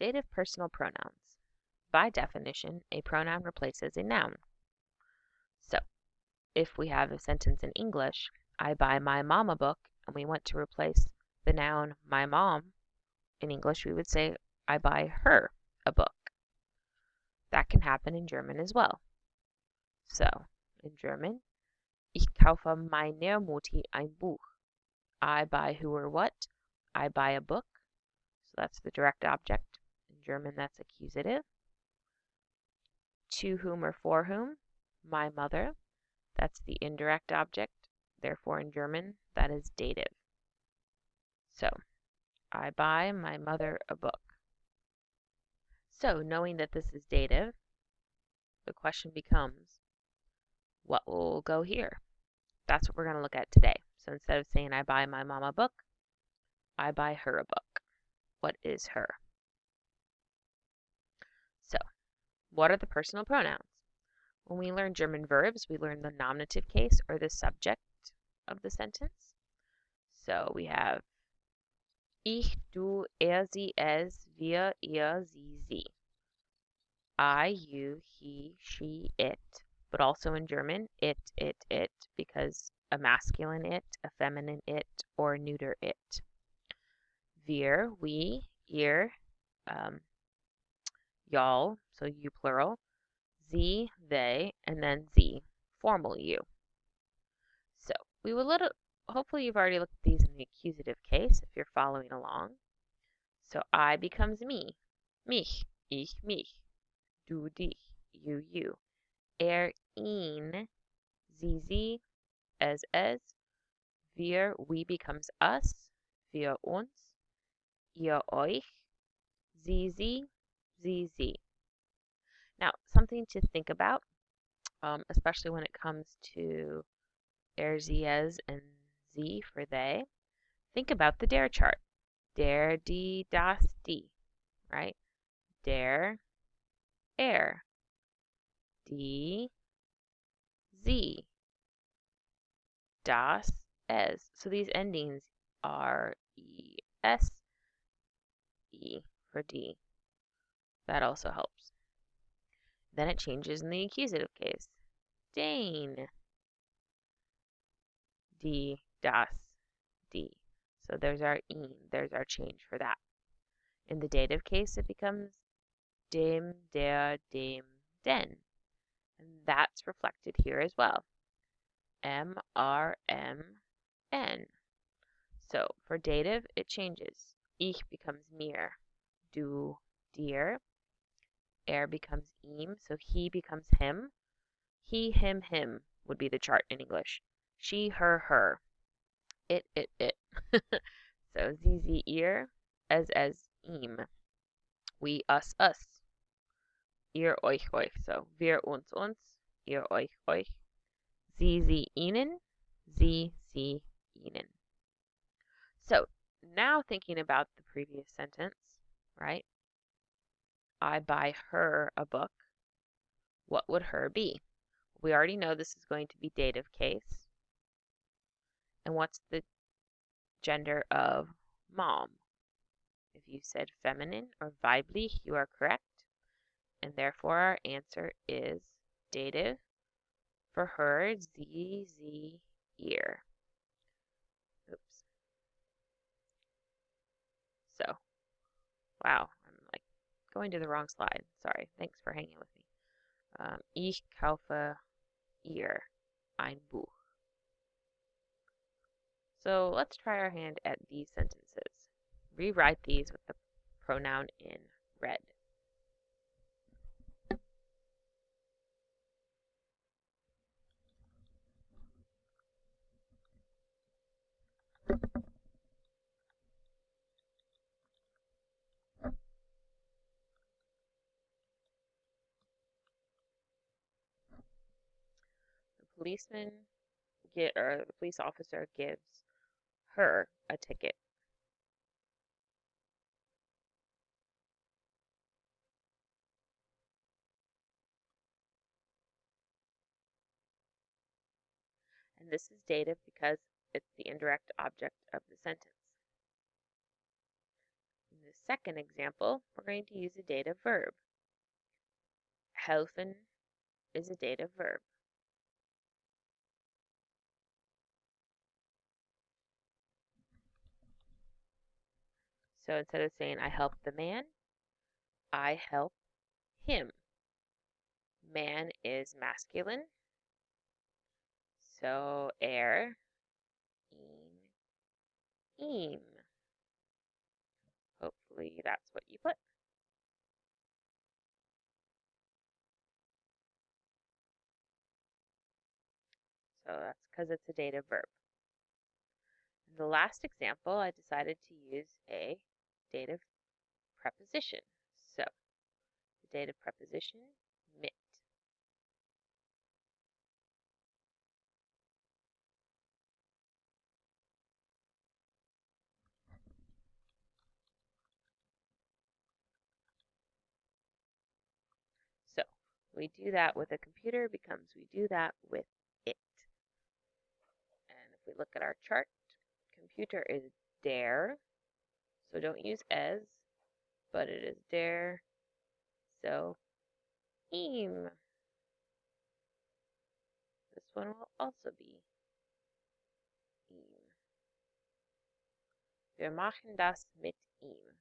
Dative personal pronouns. By definition, a pronoun replaces a noun. So, if we have a sentence in English, I buy my mom a book, and we want to replace the noun my mom, in English we would say I buy her a book. That can happen in German as well. So, in German, ich kaufe meiner Mutti ein Buch. I buy who or what. I buy a book. So that's the direct object. In German, that's accusative. To whom or for whom? My mother. That's the indirect object. Therefore, in German, that is dative. So, I buy my mother a book. So, knowing that this is dative, the question becomes, what will go here? That's what we're going to look at today. So instead of saying I buy my mom a book, I buy her a book. What is her? So, what are the personal pronouns? When we learn German verbs, we learn the nominative case or the subject of the sentence. So we have ich, du, er, sie, es, wir, ihr, sie, sie. I, you, he, she, it. But also in German, it, because a masculine it, a feminine it, or neuter it. Wir, we, ihr, y'all, so you plural, sie, they, and then sie, formal you. So we will hopefully you've already looked at these in the accusative case if you're following along. So I becomes me, mich, ich, mich, du, dich, you. Ihn, sie, es, wir, we becomes us, wir uns, ihr, euch, sie. Now, something to think about, especially when it comes to er, sie, es, and sie for they. Think about the der chart. Der, die, das, die, right? Der, die, sie, das, es. So these endings are es, e for d. That also helps. Then it changes in the accusative case. Den, die, das, die. So there's our ihn, there's our change for that. In the dative case, it becomes dem, der, dem, den. And that's reflected here as well. M, R, M, N. So for dative, it changes. Ich becomes mir, du, dir. Er becomes ihm, so he becomes him. He, him would be the chart in English. She, her. It. So sie, ihr, es, ihm. We, us. Ihr, euch. So wir, uns, ihr, euch. Sie, ihnen, sie, ihnen. So now thinking about the previous sentence, right? I buy her a book. What would her be? We already know this is going to be dative case. And what's the gender of mom? If you said feminine or weiblich, you are correct. And therefore our answer is dative for her, sie, ihr. Oops. So, wow, I'm like going to the wrong slide. Sorry, thanks for hanging with me. Ich kaufe ihr ein Buch. So let's try our hand at these sentences. Rewrite these with the pronoun in red. The police officer gives her a ticket. And this is dative because it's the indirect object of the sentence. In this second example, we're going to use a dative verb. Helfen is a dative verb. So instead of saying I help the man, I help him. Man is masculine. So ihn, ihm. Hopefully that's what you put. So that's because it's a dative verb. In the last example, I decided to use a dative preposition. So the dative preposition, mit. So we do that with a computer becomes we do that with it. And if we look at our chart, computer is der. So don't use as, but it is der. So ihm. This one will also be ihm. Wir machen das mit ihm.